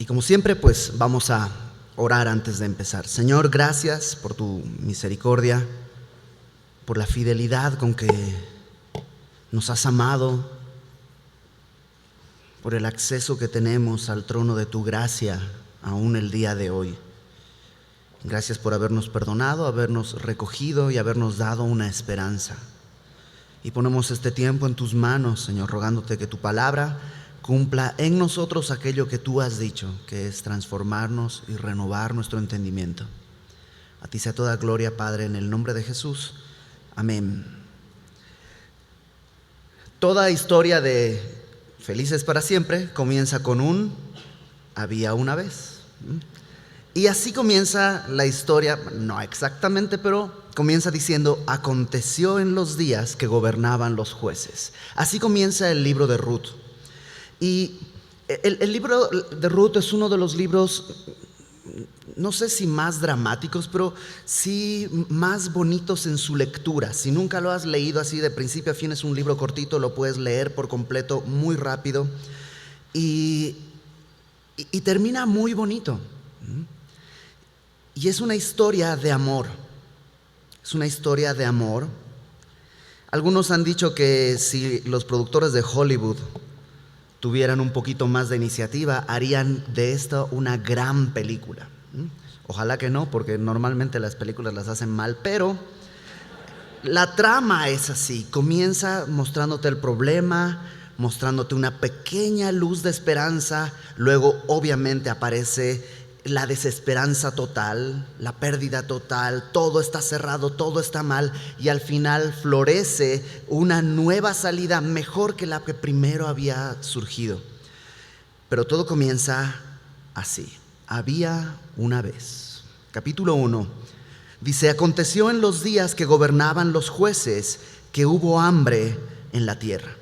como siempre, pues vamos a orar antes de empezar. Señor, gracias por tu misericordia, por la fidelidad con que nos has amado, por el acceso que tenemos al trono de tu gracia aún el día de hoy. Gracias por habernos perdonado, habernos recogido y habernos dado una esperanza. Y ponemos este tiempo en tus manos, Señor, rogándote que tu palabra cumpla en nosotros aquello que tú has dicho, que es transformarnos y renovar nuestro entendimiento. A ti sea toda gloria, Padre, en el nombre de Jesús. Amén. Toda historia de Felices para Siempre comienza con un había una vez. Y así comienza la historia, no exactamente, pero comienza diciendo: aconteció en los días que gobernaban los jueces. Así comienza el libro de Ruth. Y el libro de Ruth es uno de los libros, no sé si más dramáticos, pero sí más bonitos en su lectura. Si nunca lo has leído así de principio a fin, es un libro cortito, lo puedes leer por completo muy rápido y termina muy bonito. Y es una historia de amor. Es una historia de amor. Algunos han dicho que si los productores de Hollywood tuvieran un poquito más de iniciativa, harían de esto una gran película. Ojalá que no, porque normalmente las películas las hacen mal, pero la trama es así. Comienza mostrándote el problema, mostrándote una pequeña luz de esperanza, luego obviamente aparece la desesperanza total, la pérdida total, todo está cerrado, todo está mal, y al final florece una nueva salida mejor que la que primero había surgido. Pero todo comienza así. Había una vez. Capítulo 1 dice: aconteció en los días que gobernaban los jueces que hubo hambre en la tierra.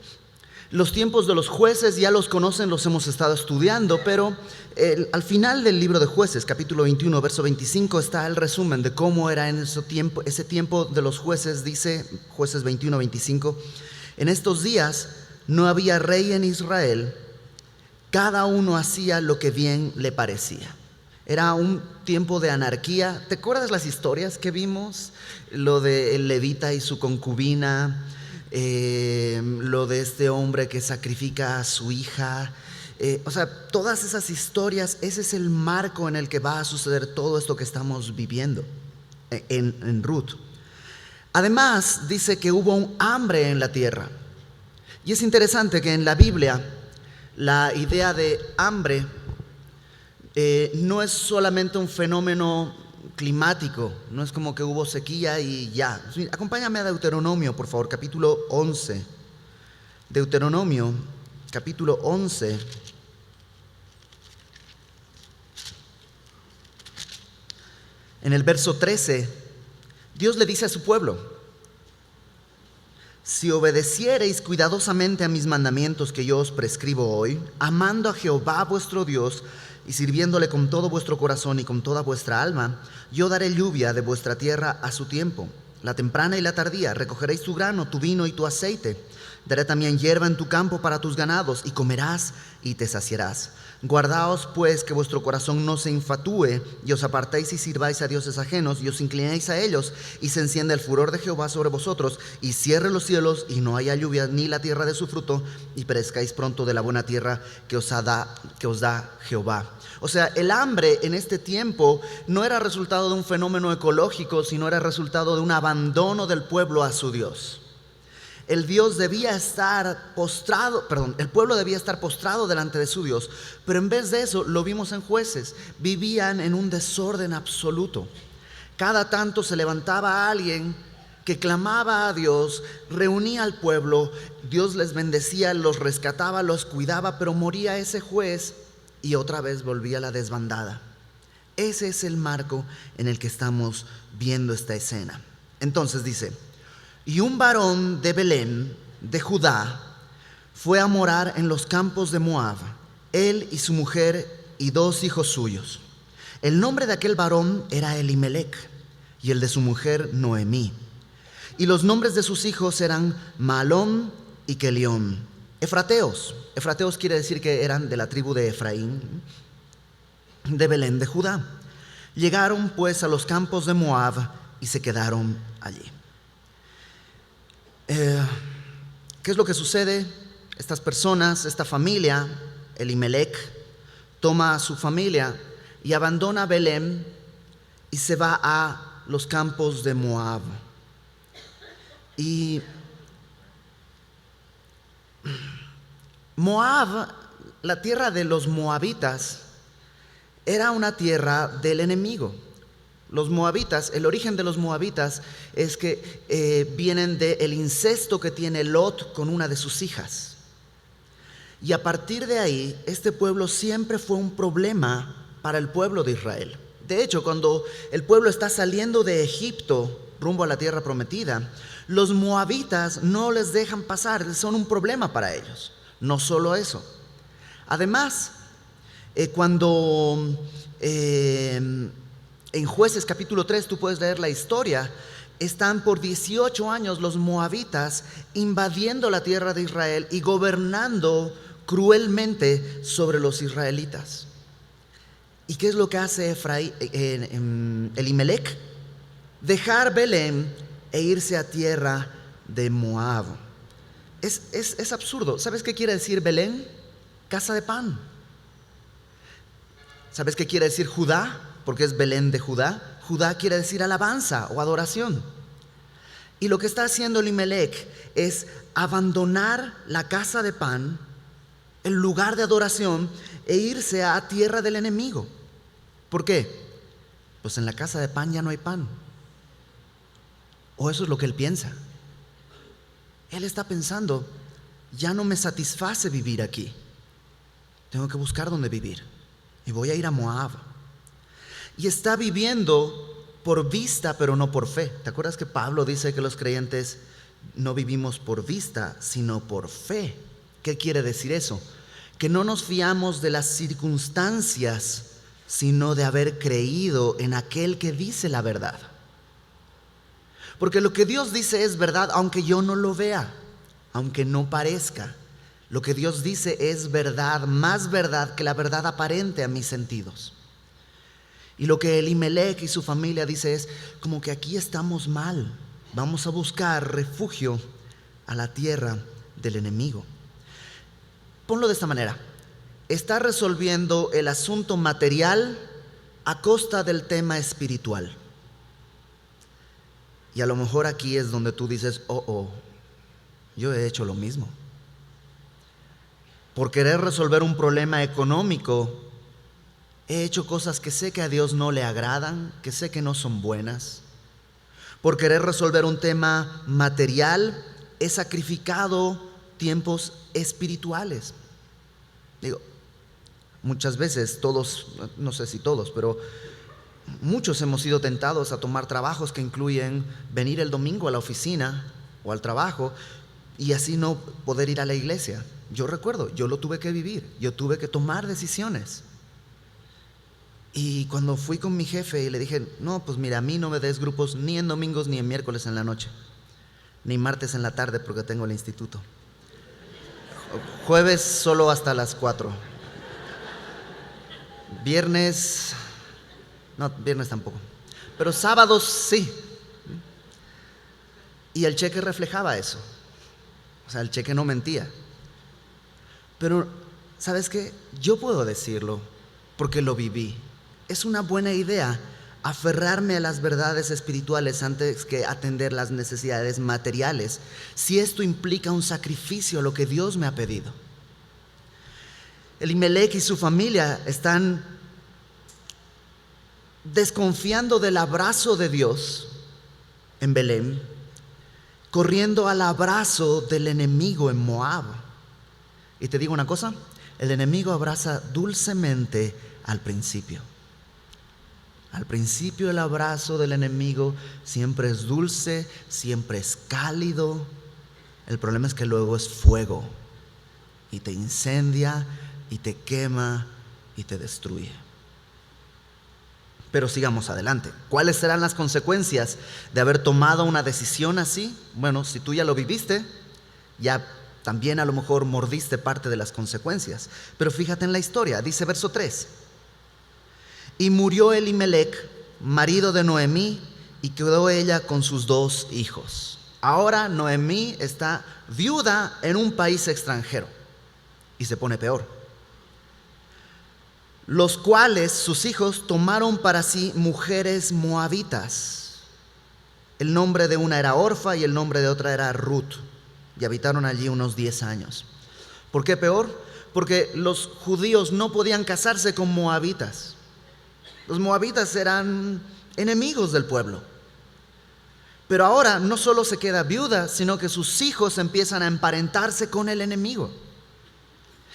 Los tiempos de los jueces ya los conocen, los hemos estado estudiando, pero al final del libro de Jueces, capítulo 21, verso 25, está el resumen de cómo era en ese tiempo de los jueces. Dice Jueces 21, 25: en estos días no había rey en Israel, cada uno hacía lo que bien le parecía. Era un tiempo de anarquía. ¿Te acuerdas las historias que vimos? Lo de el levita y su concubina, lo de este hombre que sacrifica a su hija, todas esas historias. Ese es el marco en el que va a suceder todo esto que estamos viviendo en Ruth. Además dice que hubo un hambre en la tierra, y es interesante que en la Biblia la idea de hambre no es solamente un fenómeno climático, no es como que hubo sequía y ya. Acompáñame a Deuteronomio, por favor, capítulo 11. Deuteronomio, capítulo 11. En el verso 13, Dios le dice a su pueblo: si obedeciereis cuidadosamente a mis mandamientos que yo os prescribo hoy, amando a Jehová vuestro Dios y sirviéndole con todo vuestro corazón y con toda vuestra alma, yo daré lluvia de vuestra tierra a su tiempo, la temprana y la tardía. Recogeréis tu grano, tu vino y tu aceite. Daré también hierba en tu campo para tus ganados, y comerás y te saciarás. Guardaos pues que vuestro corazón no se infatúe, y os apartéis y sirváis a dioses ajenos, y os inclinéis a ellos, y se encienda el furor de Jehová sobre vosotros, y cierre los cielos, y no haya lluvia ni la tierra de su fruto, y perezcáis pronto de la buena tierra que os da Jehová. O sea, el hambre en este tiempo no era resultado de un fenómeno ecológico, sino era resultado de un abandono del pueblo a su Dios. El pueblo debía estar postrado delante de su Dios, pero en vez de eso, lo vimos en Jueces, vivían en un desorden absoluto. Cada tanto se levantaba alguien que clamaba a Dios, reunía al pueblo, Dios les bendecía, los rescataba, los cuidaba, pero moría ese juez y otra vez volvía la desbandada. Ese es el marco en el que estamos viendo esta escena. Entonces dice: y un varón de Belén, de Judá, fue a morar en los campos de Moab, él y su mujer y 2 hijos suyos. El nombre de aquel varón era Elimelec, y el de su mujer Noemí. Y los nombres de sus hijos eran Mahlón y Kelión, efrateos. Efrateos quiere decir que eran de la tribu de Efraín. de Belén de Judá. Llegaron pues a los campos de Moab y se quedaron allí. ¿Qué es lo que sucede? Estas personas, esta familia, Elimelec, toma a su familia y abandona Belén y se va a los campos de Moab. Y Moab, la tierra de los moabitas, era una tierra del enemigo. Los moabitas, el origen de los moabitas es que vienen del incesto que tiene Lot con una de sus hijas. Y a partir de ahí, este pueblo siempre fue un problema para el pueblo de Israel. De hecho, cuando el pueblo está saliendo de Egipto rumbo a la tierra prometida, los moabitas no les dejan pasar, son un problema para ellos. No solo eso. Además, cuando en Jueces capítulo 3 tú puedes leer la historia, están por 18 años los moabitas invadiendo la tierra de Israel y gobernando cruelmente sobre los israelitas. ¿Y qué es lo que hace Elimelec? Dejar Belén e irse a tierra de Moab. Es absurdo. ¿Sabes qué quiere decir Belén? Casa de pan. ¿Sabes qué quiere decir Judá? Porque es Belén de Judá. Judá quiere decir alabanza o adoración. Y lo que está haciendo Elimelec es abandonar la casa de pan, el lugar de adoración, e irse a tierra del enemigo. ¿Por qué? Pues en la casa de pan ya no hay pan. O eso es lo que él piensa. Él está pensando, ya no me satisface vivir aquí. Tengo que buscar dónde vivir. Y voy a ir a Moab. Y está viviendo por vista, pero no por fe. ¿Te acuerdas que Pablo dice que los creyentes no vivimos por vista, sino por fe? ¿Qué quiere decir eso? Que no nos fiamos de las circunstancias, sino de haber creído en aquel que dice la verdad. Porque lo que Dios dice es verdad, aunque yo no lo vea, aunque no parezca. Lo que Dios dice es verdad, más verdad que la verdad aparente a mis sentidos. Y lo que Elimelec y su familia dice es como que aquí estamos mal, vamos a buscar refugio a la tierra del enemigo. Ponlo de esta manera: está resolviendo el asunto material a costa del tema espiritual. Y a lo mejor aquí es donde tú dices, yo he hecho lo mismo. Por querer resolver un problema económico, he hecho cosas que sé que a Dios no le agradan, que sé que no son buenas. Por querer resolver un tema material, he sacrificado tiempos espirituales. Digo, muchas veces todos, no sé si todos, pero muchos hemos sido tentados a tomar trabajos que incluyen venir el domingo a la oficina o al trabajo y así no poder ir a la iglesia. Yo recuerdo, yo lo tuve que vivir, yo tuve que tomar decisiones. Y cuando fui con mi jefe y le dije, no, pues mira, a mí no me des grupos ni en domingos ni en miércoles en la noche, ni martes en la tarde porque tengo el instituto. Jueves solo hasta las 4. Viernes, no, viernes tampoco, pero sábados sí. Y el cheque reflejaba eso. O sea, el cheque no mentía. Pero, ¿sabes qué? Yo puedo decirlo porque lo viví. Es una buena idea aferrarme a las verdades espirituales antes que atender las necesidades materiales, si esto implica un sacrificio a lo que Dios me ha pedido. Elimelec y su familia están desconfiando del abrazo de Dios en Belén, corriendo al abrazo del enemigo en Moab. Y te digo una cosa, el enemigo abraza dulcemente al principio. Al principio el abrazo del enemigo siempre es dulce, siempre es cálido. El problema es que luego es fuego y te incendia y te quema y te destruye. Pero sigamos adelante. ¿Cuáles serán las consecuencias de haber tomado una decisión así? Bueno, si tú ya lo viviste, ya también a lo mejor mordiste parte de las consecuencias. Pero fíjate en la historia, dice verso 3. Y murió Elimelec, marido de Noemí, y quedó ella con sus 2 hijos. Ahora Noemí está viuda en un país extranjero y se pone peor. Los cuales sus hijos tomaron para sí mujeres moabitas. El nombre de una era Orfa y el nombre de otra era Ruth, y habitaron allí unos 10 años. ¿Por qué peor? Porque los judíos no podían casarse con moabitas. Los moabitas eran enemigos del pueblo. Pero ahora no solo se queda viuda, sino que sus hijos empiezan a emparentarse con el enemigo.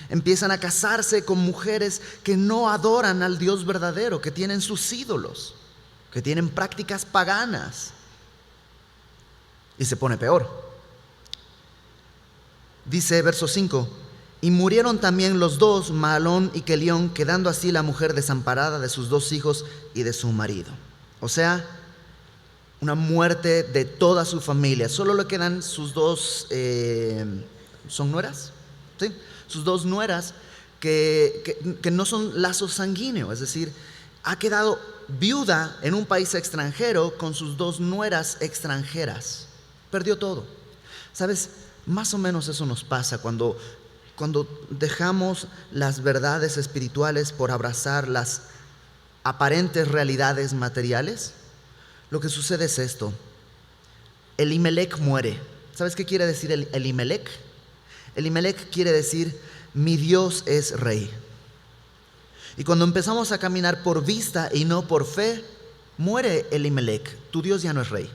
Empiezan a casarse con mujeres que no adoran al Dios verdadero, que tienen sus ídolos, que tienen prácticas paganas. Y se pone peor. Dice verso 5: y murieron también los 2, Mahalón y Kelión, quedando así la mujer desamparada de sus 2 hijos y de su marido. O sea, una muerte de toda su familia. Solo le quedan sus 2, ¿son nueras? ¿Sí? Sus 2 nueras que no son lazos sanguíneos, es decir, ha quedado viuda en un país extranjero con sus 2 nueras extranjeras. Perdió todo. ¿Sabes? Más o menos eso nos pasa cuando dejamos las verdades espirituales por abrazar las aparentes realidades materiales. Lo que sucede es esto: Elimelec muere. ¿Sabes qué quiere decir Elimelec? Elimelec quiere decir: mi Dios es rey. Y cuando empezamos a caminar por vista y no por fe, muere Elimelec. Tu Dios ya no es rey.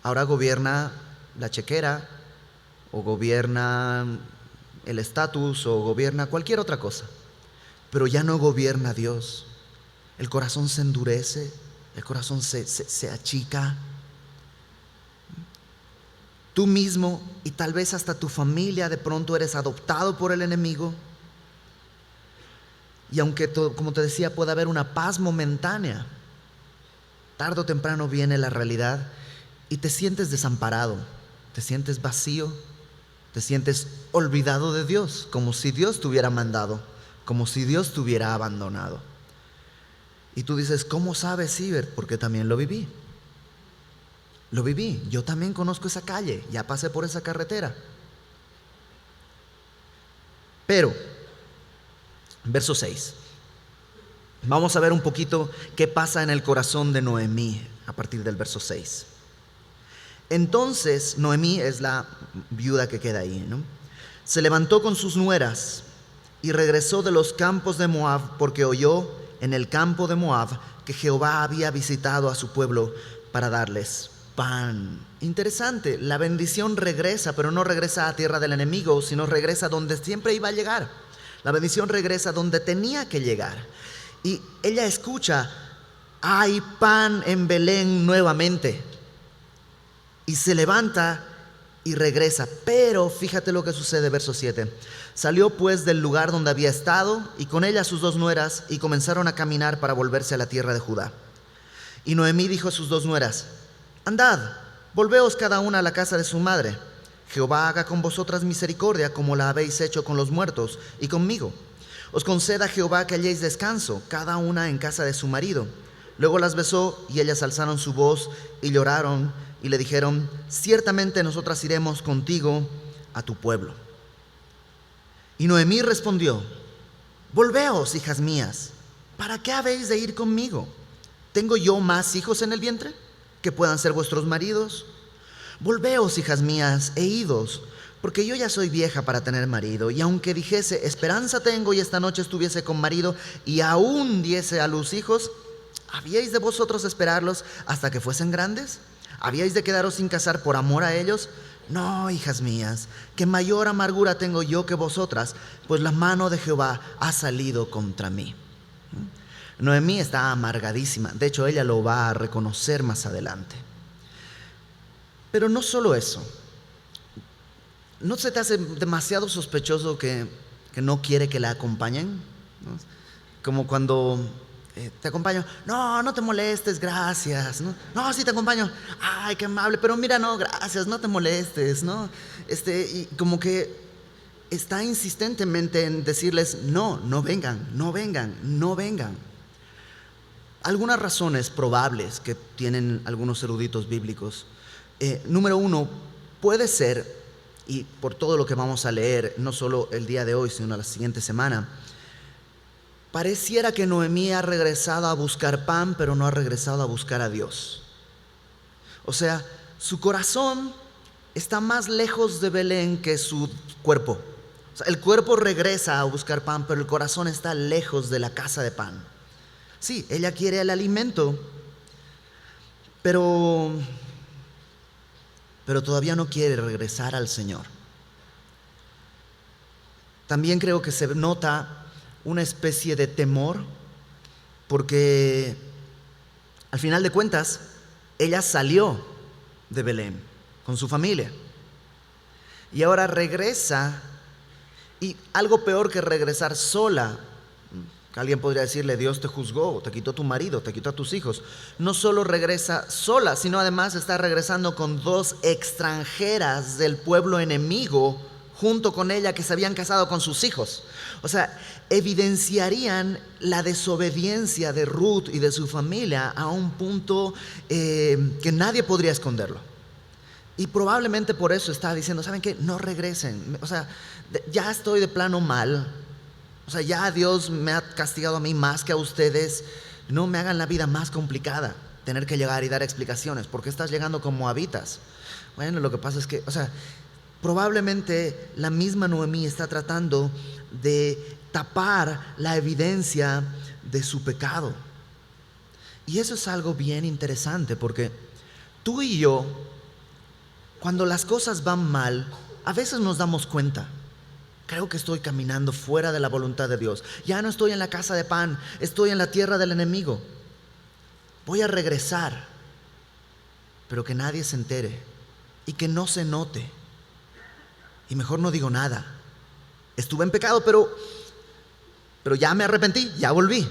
Ahora gobierna la chequera, o gobierna el estatus, o gobierna cualquier otra cosa. Pero ya no gobierna Dios. El corazón se endurece, el corazón se achica. Tú mismo y tal vez hasta tu familia de pronto eres adoptado por el enemigo. Y aunque, como te decía, puede haber una paz momentánea, tarde o temprano viene la realidad y te sientes desamparado, te sientes vacío, te sientes olvidado de Dios, como si Dios te hubiera mandado, como si Dios te hubiera abandonado. Y tú dices: ¿cómo sabes, Ciber? Porque también lo viví. Lo viví, yo también conozco esa calle, ya pasé por esa carretera. Pero, verso 6, vamos a ver un poquito qué pasa en el corazón de Noemí a partir del verso 6. Entonces, Noemí es la viuda que queda ahí, ¿no? Se levantó con sus nueras y regresó de los campos de Moab, porque oyó en el campo de Moab que Jehová había visitado a su pueblo para darles pan. Interesante, la bendición regresa, pero no regresa a tierra del enemigo, sino regresa donde siempre iba a llegar. La bendición regresa donde tenía que llegar. Y ella escucha: hay pan en Belén nuevamente. Y se levanta y regresa. Pero fíjate lo que sucede, verso 7. Salió pues del lugar donde había estado, y con ella sus 2 nueras, y comenzaron a caminar para volverse a la tierra de Judá. Y Noemí dijo a sus 2 nueras: andad, volveos cada una a la casa de su madre. Jehová haga con vosotras misericordia, como la habéis hecho con los muertos y conmigo. Os conceda Jehová que halléis descanso, cada una en casa de su marido. Luego las besó, y ellas alzaron su voz y lloraron, y le dijeron: ciertamente nosotras iremos contigo a tu pueblo. Y Noemí respondió: volveos, hijas mías, ¿para qué habéis de ir conmigo? ¿Tengo yo más hijos en el vientre que puedan ser vuestros maridos? Volveos, hijas mías, e idos, porque yo ya soy vieja para tener marido. Y aunque dijese: esperanza tengo, y esta noche estuviese con marido, y aún diese a luz hijos, ¿habíais de vosotros esperarlos hasta que fuesen grandes? ¿Habíais de quedaros sin casar por amor a ellos? No, hijas mías, que mayor amargura tengo yo que vosotras, pues la mano de Jehová ha salido contra mí. Noemí está amargadísima. De hecho, ella lo va a reconocer más adelante. Pero no solo eso. ¿No se te hace demasiado sospechoso que no quiere que la acompañen? ¿No? Como cuando te acompaño: no, no te molestes, gracias. No, sí te acompaño. Ay, qué amable, pero mira, no, gracias, no te molestes, ¿no? Y como que está insistentemente en decirles: no, no vengan, no vengan, no vengan. algunas razones probables que tienen algunos eruditos bíblicos. Número uno, puede ser, y por todo lo que vamos a leer, no solo el día de hoy, sino la siguiente semana, pareciera que Noemí ha regresado a buscar pan, pero no ha regresado a buscar a Dios. O sea, su corazón está más lejos de Belén que su cuerpo. O sea, el cuerpo regresa a buscar pan, pero el corazón está lejos de la casa de pan. Sí, ella quiere el alimento, pero todavía no quiere regresar al Señor. También creo que se nota una especie de temor, porque al final de cuentas, ella salió de Belén con su familia y ahora regresa, y algo peor que regresar sola. Alguien podría decirle: Dios te juzgó, te quitó tu marido, te quitó a tus hijos. No solo regresa sola, sino además está regresando con 2 extranjeras del pueblo enemigo junto con ella, que se habían casado con sus hijos. O sea, evidenciarían la desobediencia de Ruth y de su familia a un punto que nadie podría esconderlo. Y probablemente por eso está diciendo: ¿saben qué? No regresen. O sea, ya estoy de plano mal. O sea, ya Dios me ha castigado a mí más que a ustedes. No me hagan la vida más complicada, tener que llegar y dar explicaciones. ¿Por qué estás llegando como habitas? Bueno, lo que pasa es que, o sea, probablemente la misma Noemí está tratando de tapar la evidencia de su pecado. Y eso es algo bien interesante, porque tú y yo, cuando las cosas van mal, a veces nos damos cuenta. Creo que estoy caminando fuera de la voluntad de Dios. Ya no estoy en la casa de pan, estoy en la tierra del enemigo. Voy a regresar, pero que nadie se entere y que no se note. Y mejor no digo nada. Estuve en pecado, pero ya me arrepentí, ya volví.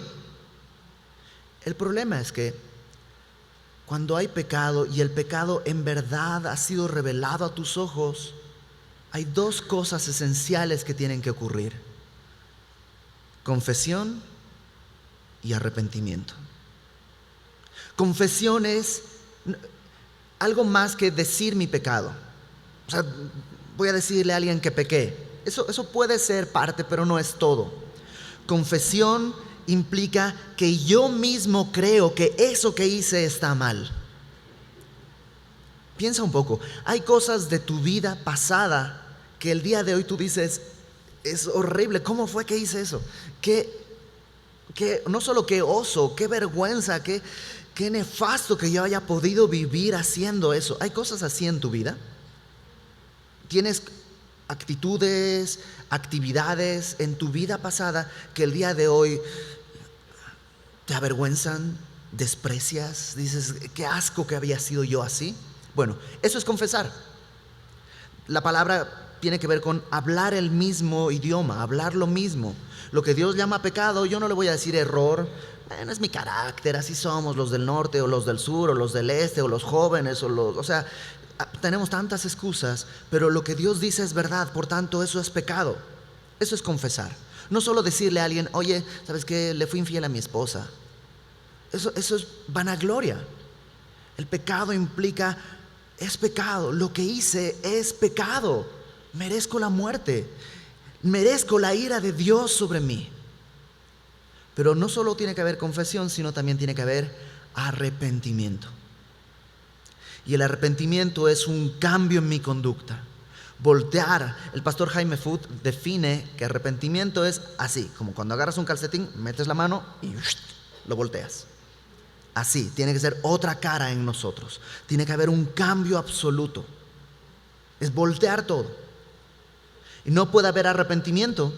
El problema es que cuando hay pecado y el pecado en verdad ha sido revelado a tus ojos, hay 2 cosas esenciales que tienen que ocurrir: confesión y arrepentimiento. Confesión es algo más que decir mi pecado. O sea, voy a decirle a alguien que pequé. Eso puede ser parte, pero no es todo. Confesión implica que yo mismo creo que eso que hice está mal. Piensa un poco, hay cosas de tu vida pasada que el día de hoy tú dices: es horrible, ¿cómo fue que hice eso? No solo qué oso, qué vergüenza, qué nefasto que yo haya podido vivir haciendo eso. ¿Hay cosas así en tu vida? ¿Tienes actitudes, actividades en tu vida pasada que el día de hoy te avergüenzan, desprecias, dices: qué asco que había sido yo así? Bueno, eso es confesar. La palabra tiene que ver con hablar el mismo idioma, hablar lo mismo. Lo que Dios llama pecado, yo no le voy a decir error. Bueno, es mi carácter, así somos los del norte o los del sur o los del este o los jóvenes o sea, tenemos tantas excusas, pero lo que Dios dice es verdad, por tanto eso es pecado. Eso es confesar. No solo decirle a alguien: oye, ¿sabes qué? Le fui infiel a mi esposa. Eso es vanagloria. El pecado implica: es pecado, lo que hice es pecado, merezco la muerte, merezco la ira de Dios sobre mí. Pero no solo tiene que haber confesión, sino también tiene que haber arrepentimiento. Y el arrepentimiento es un cambio en mi conducta. Voltear. El pastor Jaime Foot define que arrepentimiento es así, como cuando agarras un calcetín, metes la mano y lo volteas. Así, tiene que ser otra cara en nosotros. Tiene que haber un cambio absoluto. Es voltear todo. Y no puede haber arrepentimiento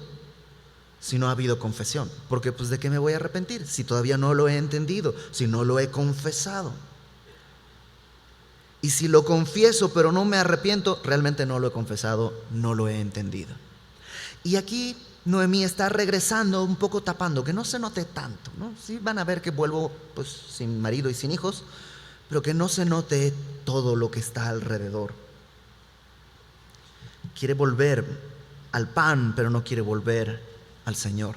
si no ha habido confesión. Porque pues ¿de qué me voy a arrepentir? Si todavía no lo he entendido, si no lo he confesado. Y si lo confieso pero no me arrepiento, realmente no lo he confesado, no lo he entendido. Y aquí Noemí está regresando un poco tapando, que no se note tanto, ¿no? Sí van a ver que vuelvo pues sin marido y sin hijos, pero que no se note todo lo que está alrededor. Quiere volver al pan, pero no quiere volver al Señor.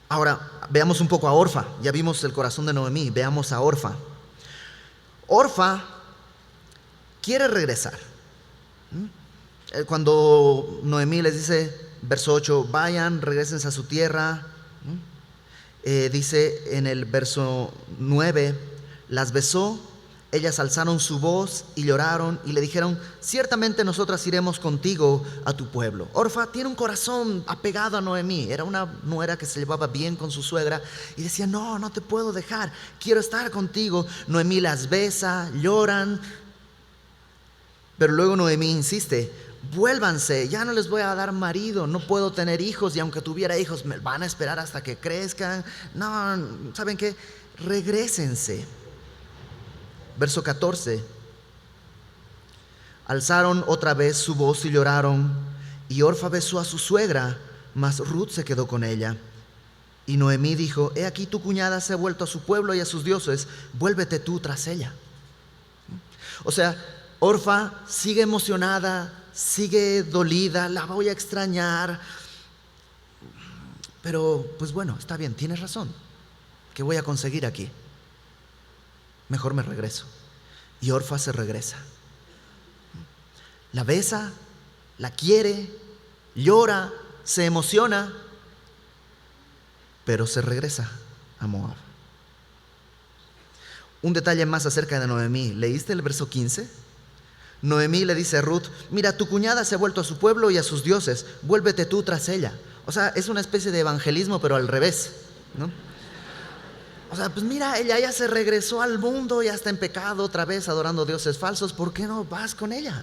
Ahora, veamos un poco a Orfa. Ya vimos el corazón de Noemí, veamos a Orfa. Orfa quiere regresar. Cuando Noemí les dice, verso 8, vayan, regresense a su tierra, dice en el verso 9, las besó, ellas alzaron su voz y lloraron y le dijeron, ciertamente nosotras iremos contigo a tu pueblo. Orfa tiene un corazón apegado a Noemí, era una nuera que se llevaba bien con su suegra y decía, no, no te puedo dejar, quiero estar contigo. Noemí las besa, lloran, pero luego Noemí insiste, vuélvanse, ya no les voy a dar marido, no puedo tener hijos y aunque tuviera hijos me van a esperar hasta que crezcan. No, ¿saben qué? Regrésense. Verso 14, alzaron otra vez su voz y lloraron, y Orfa besó a su suegra, mas Ruth se quedó con ella. Y Noemí dijo, he aquí tu cuñada se ha vuelto a su pueblo y a sus dioses, vuélvete tú tras ella. O sea, Orfa sigue emocionada, sigue dolida, la voy a extrañar, pero pues bueno, está bien, tienes razón. ¿Qué voy a conseguir aquí? Mejor me regreso. Y Orfa se regresa. La besa, la quiere, llora, se emociona, pero se regresa a Moab. Un detalle más acerca de Noemí. ¿Leíste el verso 15? Noemí le dice a Ruth, mira, tu cuñada se ha vuelto a su pueblo y a sus dioses, vuélvete tú tras ella. O sea, es una especie de evangelismo, pero al revés, ¿no? O sea, pues mira, ella ya se regresó al mundo, ya está en pecado otra vez, adorando dioses falsos, ¿por qué no vas con ella?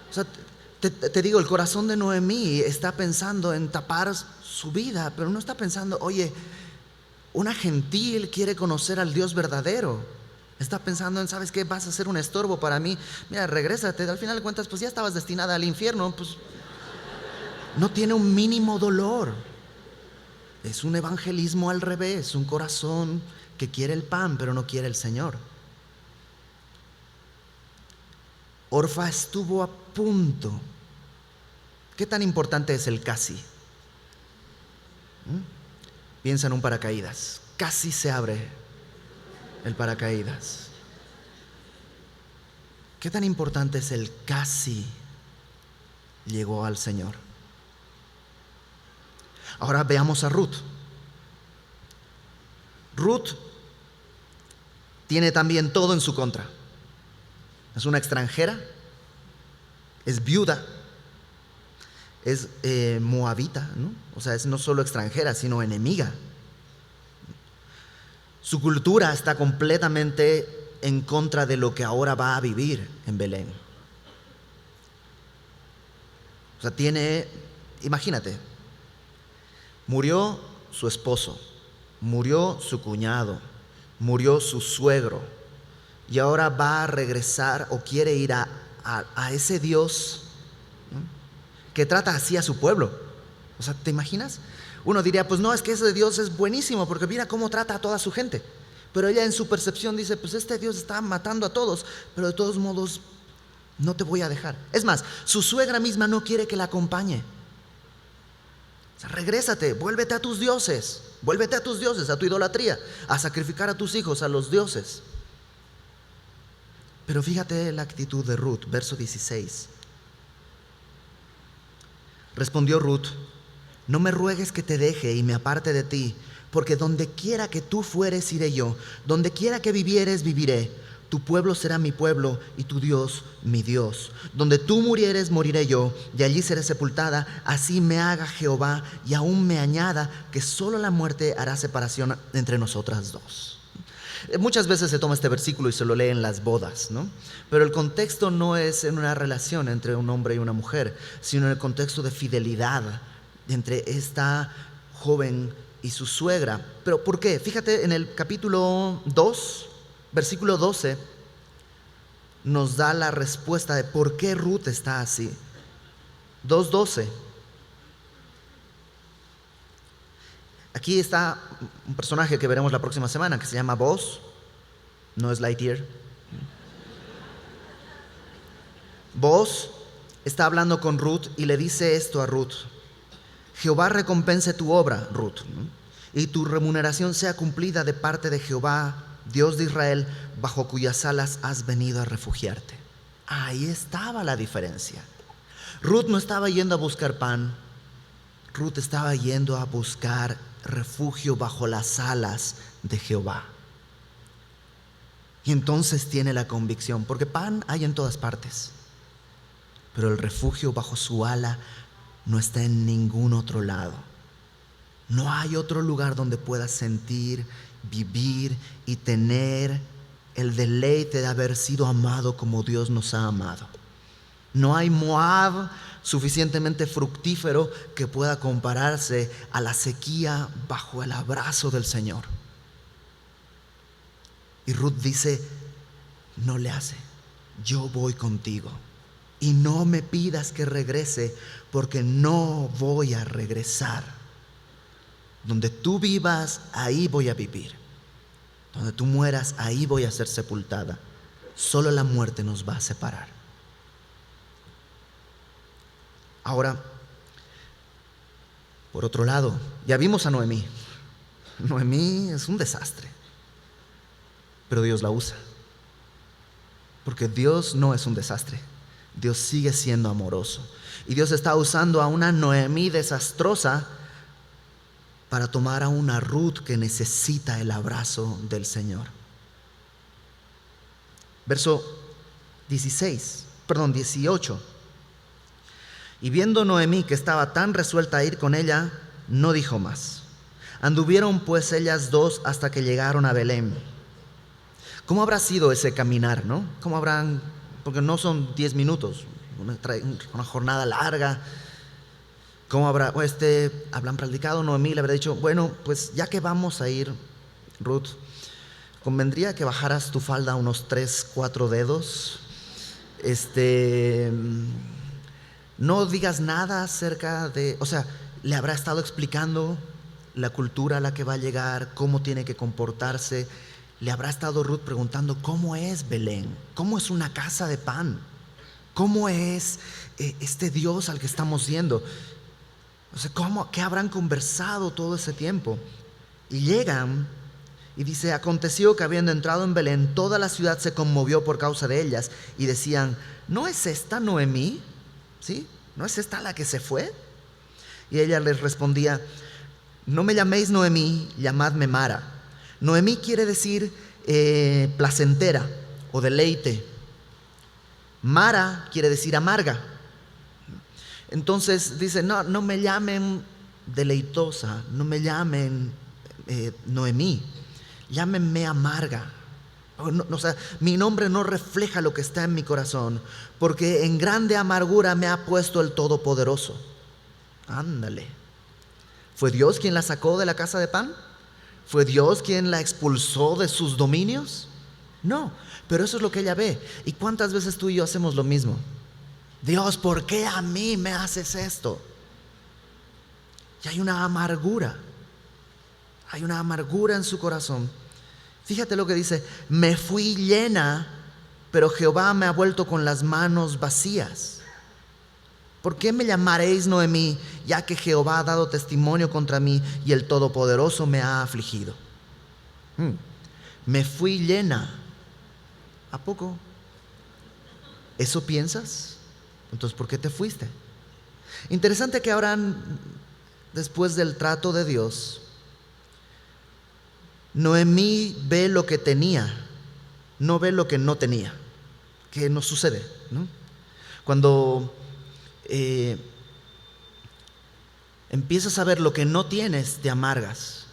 O sea, te digo, el corazón de Noemí está pensando en tapar su vida, pero no está pensando, oye, una gentil quiere conocer al Dios verdadero. Está pensando en, ¿sabes qué? Vas a ser un estorbo para mí. Mira, regrésate, al final de cuentas, pues ya estabas destinada al infierno, pues no tiene un mínimo dolor. Es un evangelismo al revés, un corazón que quiere el pan, pero no quiere el Señor. Orfa estuvo a punto. ¿Qué tan importante es el casi? Piensa en un paracaídas. Casi se abre el paracaídas. ¿Qué tan importante es el casi llegó al Señor? Ahora veamos a Ruth. Ruth tiene también todo en su contra. Es una extranjera, es viuda, es moabita, ¿no? O sea, es no solo extranjera, sino enemiga. Su cultura está completamente en contra de lo que ahora va a vivir en Belén. O sea, imagínate, murió su esposo, murió su cuñado, murió su suegro, y ahora va a regresar o quiere ir a ese Dios, ¿no?, que trata así a su pueblo. O sea, ¿te imaginas? Uno diría, pues no, es que ese Dios es buenísimo porque mira cómo trata a toda su gente. Pero ella en su percepción dice, pues este Dios está matando a todos, pero de todos modos no te voy a dejar. Es más, su suegra misma no quiere que la acompañe. O sea, regrésate, vuélvete a tus dioses, a tu idolatría, a sacrificar a tus hijos a los dioses. Pero fíjate la actitud de Ruth, verso 16. Respondió Ruth, no me ruegues que te deje y me aparte de ti, porque donde quiera que tú fueres iré yo, donde quiera que vivieres viviré. Tu pueblo será mi pueblo y tu Dios mi Dios. Donde tú murieres moriré yo, y allí seré sepultada. Así me haga Jehová y aún me añada, que solo la muerte hará separación entre nosotras dos. Muchas veces se toma este versículo y se lo lee en las bodas, ¿no? Pero el contexto no es en una relación entre un hombre y una mujer, sino en el contexto de fidelidad entre esta joven y su suegra. ¿Pero por qué? Fíjate, en el capítulo 2, versículo 12, nos da la respuesta de por qué Ruth está así. 2:12. Aquí está un personaje que veremos la próxima semana que se llama Boaz, no es Lightyear. Boaz está hablando con Ruth y le dice esto a Ruth. Jehová recompense tu obra, Ruth, ¿no? Y tu remuneración sea cumplida de parte de Jehová, Dios de Israel, bajo cuyas alas has venido a refugiarte. Ahí estaba la diferencia. Ruth no estaba yendo a buscar pan, Ruth estaba yendo a buscar refugio bajo las alas de Jehová. Y entonces tiene la convicción, porque pan hay en todas partes, pero el refugio bajo su ala no está en ningún otro lado. No hay otro lugar donde puedas sentir, vivir y tener el deleite de haber sido amado como Dios nos ha amado. No hay Moab suficientemente fructífero que pueda compararse a la sequía bajo el abrazo del Señor. Y Ruth dice, no le hace, yo voy contigo. Y no me pidas que regrese, porque no voy a regresar. Donde tú vivas, ahí voy a vivir. Donde tú mueras, ahí voy a ser sepultada. Solo la muerte nos va a separar. Ahora, por otro lado, ya vimos a Noemí. Noemí es un desastre, pero Dios la usa. Porque Dios no es un desastre. Dios sigue siendo amoroso. Y Dios está usando a una Noemí desastrosa para tomar a una Ruth que necesita el abrazo del Señor. Verso 18. Y viendo Noemí que estaba tan resuelta a ir con ella, no dijo más. Anduvieron pues ellas dos hasta que llegaron a Belén. ¿Cómo habrá sido ese caminar, no? ¿Cómo habrán? Porque no son 10 minutos, una jornada larga. ¿Cómo habrán platicado? Noemí le habrá dicho, bueno, pues ya que vamos a ir, Ruth, convendría que bajaras tu falda unos 3-4 dedos. No digas nada acerca de, le habrá estado explicando la cultura a la que va a llegar, cómo tiene que comportarse. Le habrá estado Ruth preguntando, ¿cómo es Belén? ¿Cómo es una casa de pan? ¿Cómo es este Dios al que estamos yendo? ¿Qué habrán conversado todo ese tiempo? Y llegan y dice, aconteció que habiendo entrado en Belén, toda la ciudad se conmovió por causa de ellas y decían, ¿no es esta Noemí? ¿Sí? ¿No es esta la que se fue? Y ella les respondía, no me llaméis Noemí, llamadme Mara. Noemí quiere decir placentera o deleite. Mara quiere decir amarga. Entonces dice, no me llamen deleitosa, no me llamen Noemí, llámenme amarga. Mi nombre no refleja lo que está en mi corazón, porque en grande amargura me ha puesto el Todopoderoso. Ándale. ¿Fue Dios quien la sacó de la casa de pan? ¿Fue Dios quien la expulsó de sus dominios? No, pero eso es lo que ella ve. ¿Y cuántas veces tú y yo hacemos lo mismo? Dios, ¿por qué a mí me haces esto? Y hay una amargura en su corazón. Fíjate lo que dice, me fui llena, pero Jehová me ha vuelto con las manos vacías. ¿Por qué me llamaréis Noemí, ya que Jehová ha dado testimonio contra mí y el Todopoderoso me ha afligido? Me fui llena. ¿A poco? ¿Eso piensas? Entonces, ¿por qué te fuiste? Interesante que ahora, después del trato de Dios, Noemí ve lo que tenía, no ve lo que no tenía. ¿Qué nos sucede, no? Cuando empiezas a ver lo que no tienes, te amargas.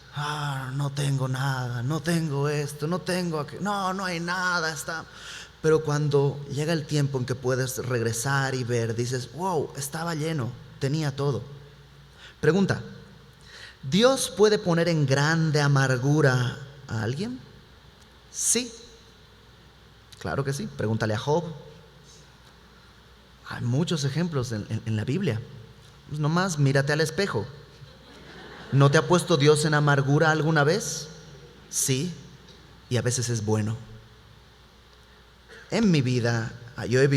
No tengo nada, no tengo esto, no tengo aquello, no hay nada. Pero cuando llega el tiempo en que puedes regresar y ver, dices, wow, estaba lleno, tenía todo. Pregunta, ¿Dios puede poner en grande amargura a alguien? Sí, claro que sí. Pregúntale a Job. Hay muchos ejemplos en la Biblia. Pues nomás mírate al espejo. ¿No te ha puesto Dios en amargura alguna vez? Sí, y a veces es bueno. En mi vida yo he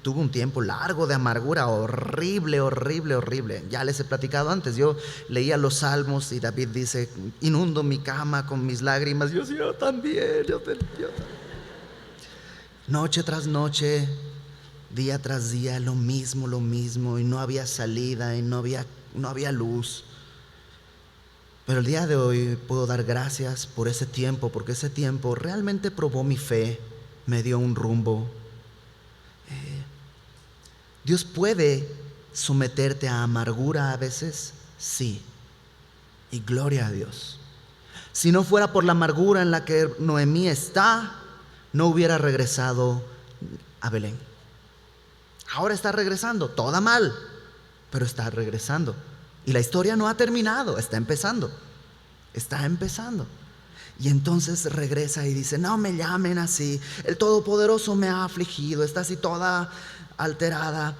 tuve un tiempo largo de amargura, horrible, horrible, horrible. Ya les he platicado antes, yo leía los salmos y David dice, inundo mi cama con mis lágrimas. Yo también, yo también. Noche tras noche, día tras día, lo mismo, y no había salida, y no había luz. Pero el día de hoy puedo dar gracias por ese tiempo, porque ese tiempo realmente probó mi fe, me dio un rumbo. Dios puede someterte a amargura a veces, sí, y gloria a Dios. Si no fuera por la amargura en la que Noemí está, no hubiera regresado a Belén. Ahora está regresando, toda mal, pero está regresando. Y la historia no ha terminado, está empezando. Y entonces regresa y dice, no me llamen así, el Todopoderoso me ha afligido, está así toda alterada,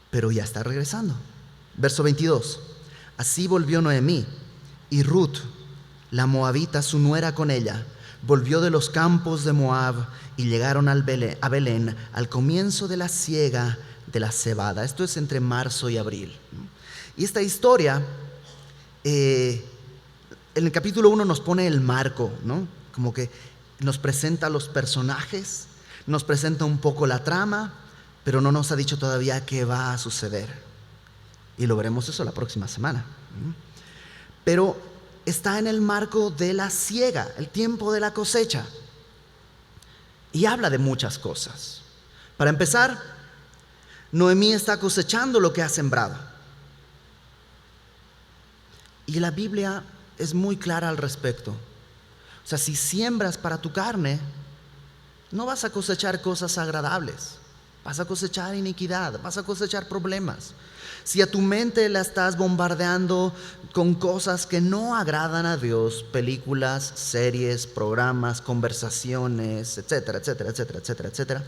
pero ya está regresando. Verso 22, así volvió Noemí, y Ruth, la moabita, su nuera con ella, volvió de los campos de Moab, y llegaron a Belén al comienzo de la siega de la cebada. Esto es entre marzo y abril. Y esta historia, en el capítulo 1 nos pone el marco, ¿no? Como que nos presenta a los personajes, nos presenta un poco la trama, pero no nos ha dicho todavía qué va a suceder. Y lo veremos eso la próxima semana. Pero está en el marco de la siega, el tiempo de la cosecha. Y habla de muchas cosas. Para empezar, Noemí está cosechando lo que ha sembrado. Y la Biblia es muy clara al respecto. O sea, si siembras para tu carne, no vas a cosechar cosas agradables. Vas a cosechar iniquidad, vas a cosechar problemas. Si a tu mente la estás bombardeando con cosas que no agradan a Dios, películas, series, programas, conversaciones, etcétera, etcétera, etcétera, etcétera, etcétera,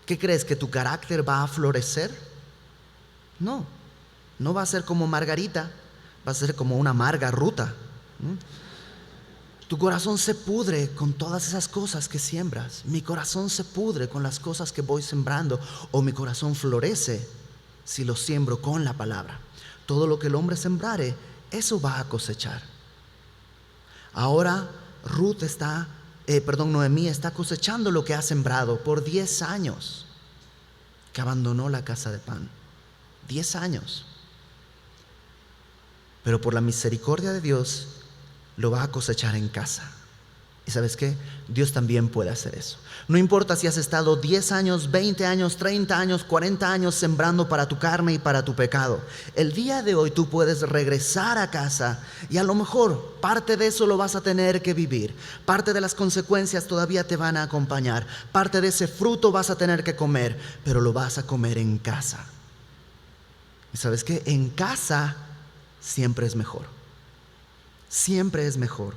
¿qué crees? ¿Que tu carácter va a florecer? No, no va a ser como Margarita, va a ser como una amarga ruta. Tu corazón se pudre con todas esas cosas que siembras. Mi corazón se pudre con las cosas que voy sembrando, o mi corazón florece si lo siembro con la palabra. Todo lo que el hombre sembrare, eso va a cosechar. Ahora Noemí está cosechando lo que ha sembrado por 10 años que abandonó la casa de pan. 10 años. Pero por la misericordia de Dios lo va a cosechar en casa. ¿Y sabes qué? Dios también puede hacer eso. No importa si has estado 10 años, 20 años, 30 años, 40 años sembrando para tu carne y para tu pecado. El día de hoy tú puedes regresar a casa y a lo mejor parte de eso lo vas a tener que vivir. Parte de las consecuencias todavía te van a acompañar. Parte de ese fruto vas a tener que comer, pero lo vas a comer en casa. ¿Y sabes qué? En casa siempre es mejor. Siempre es mejor.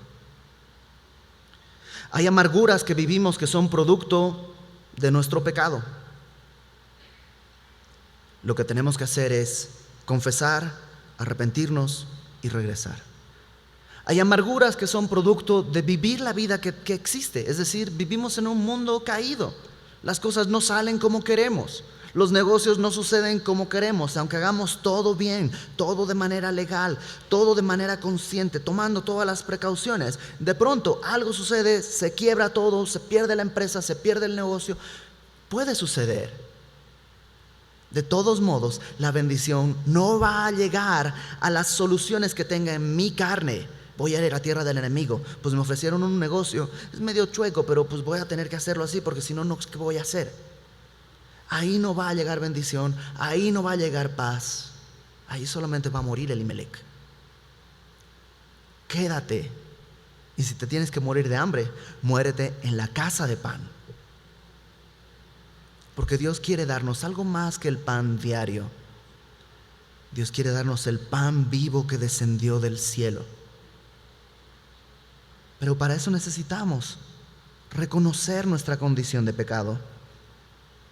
Hay amarguras que vivimos que son producto de nuestro pecado. Lo que tenemos que hacer es confesar, arrepentirnos y regresar. Hay amarguras que son producto de vivir la vida que existe. Es decir, vivimos en un mundo caído. Las cosas no salen como queremos. Los negocios no suceden como queremos, aunque hagamos todo bien, todo de manera legal, todo de manera consciente, tomando todas las precauciones. De pronto algo sucede, se quiebra todo, se pierde la empresa, se pierde el negocio. Puede suceder. De todos modos, la bendición no va a llegar a las soluciones que tenga en mi carne. Voy a ir a tierra del enemigo. Pues me ofrecieron un negocio, es medio chueco, pero pues voy a tener que hacerlo así, porque si no, ¿qué voy a hacer? Ahí no va a llegar bendición, ahí no va a llegar paz, ahí solamente va a morir Elimelech. Quédate, y si te tienes que morir de hambre, muérete en la casa de pan. Porque Dios quiere darnos algo más que el pan diario. Dios quiere darnos el pan vivo que descendió del cielo. Pero para eso necesitamos reconocer nuestra condición de pecado,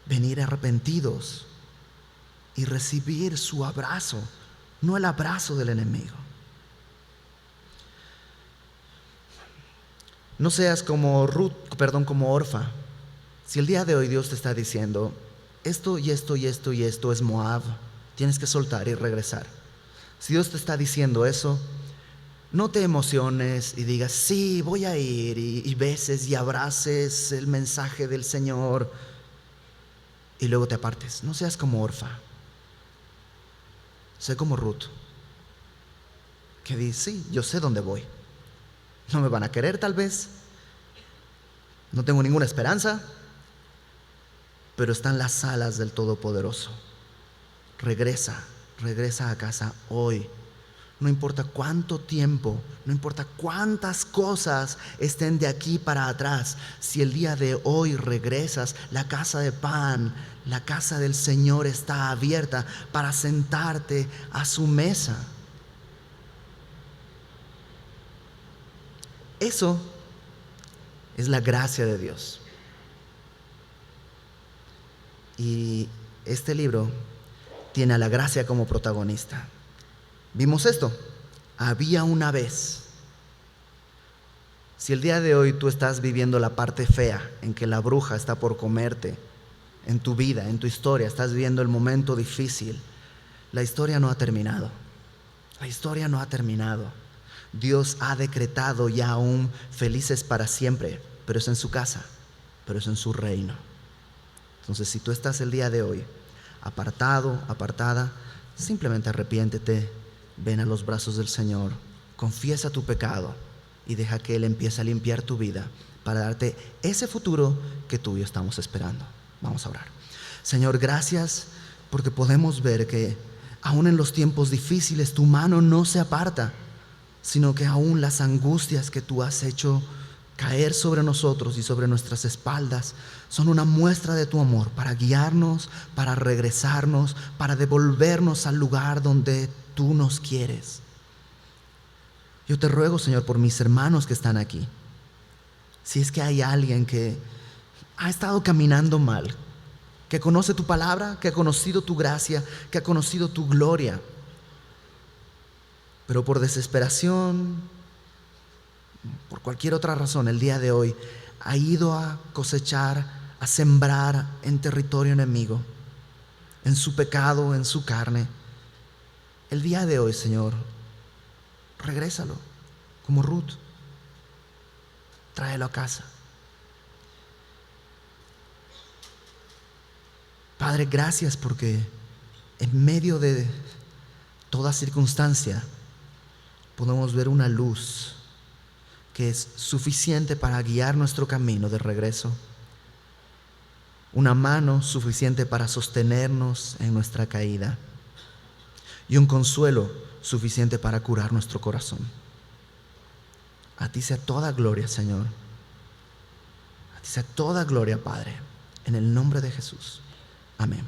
venir arrepentidos y recibir su abrazo, no el abrazo del enemigo. No seas como Orfa. Si el día de hoy Dios te está diciendo, esto y esto y esto y esto es Moab, tienes que soltar y regresar. Si Dios te está diciendo eso, no te emociones y digas, sí, voy a ir, y beses y abraces el mensaje del Señor y luego te apartes. No seas como Orfa. Sé como Ruth, que dice, sí, yo sé dónde voy. No me van a querer tal vez, no tengo ninguna esperanza, pero están las alas del Todopoderoso. Regresa a casa hoy. No importa cuánto tiempo, no importa cuántas cosas estén de aquí para atrás. Si el día de hoy regresas, la casa de pan, la casa del Señor está abierta para sentarte a su mesa. Eso es la gracia de Dios. Y este libro tiene a la gracia como protagonista. Vimos esto. Había una vez. Si el día de hoy tú estás viviendo la parte fea en que la bruja está por comerte, en tu vida, en tu historia, estás viviendo el momento difícil, la historia no ha terminado. La historia no ha terminado. Dios ha decretado ya un felices para siempre, pero es en su casa, pero es en su reino. Entonces, si tú estás el día de hoy apartado, apartada, simplemente arrepiéntete, ven a los brazos del Señor, confiesa tu pecado y deja que Él empiece a limpiar tu vida para darte ese futuro que tú y yo estamos esperando. Vamos a orar. Señor, gracias porque podemos ver que aún en los tiempos difíciles tu mano no se aparta, sino que aún las angustias que tú has hecho caer sobre nosotros y sobre nuestras espaldas son una muestra de tu amor para guiarnos, para regresarnos, para devolvernos al lugar donde tú nos quieres. Yo te ruego, Señor, por mis hermanos que están aquí. Si es que hay alguien que ha estado caminando mal, que conoce tu palabra, que ha conocido tu gracia, que ha conocido tu gloria, pero por desesperación, por cualquier otra razón, el día de hoy ha ido a cosechar, a sembrar en territorio enemigo, en su pecado, en su carne. El día de hoy, Señor, regrésalo como Ruth, tráelo a casa. Padre, gracias porque en medio de toda circunstancia podemos ver una luz que es suficiente para guiar nuestro camino de regreso, una mano suficiente para sostenernos en nuestra caída y un consuelo suficiente para curar nuestro corazón. A ti sea toda gloria, Señor. A ti sea toda gloria, Padre, en el nombre de Jesús. Amén.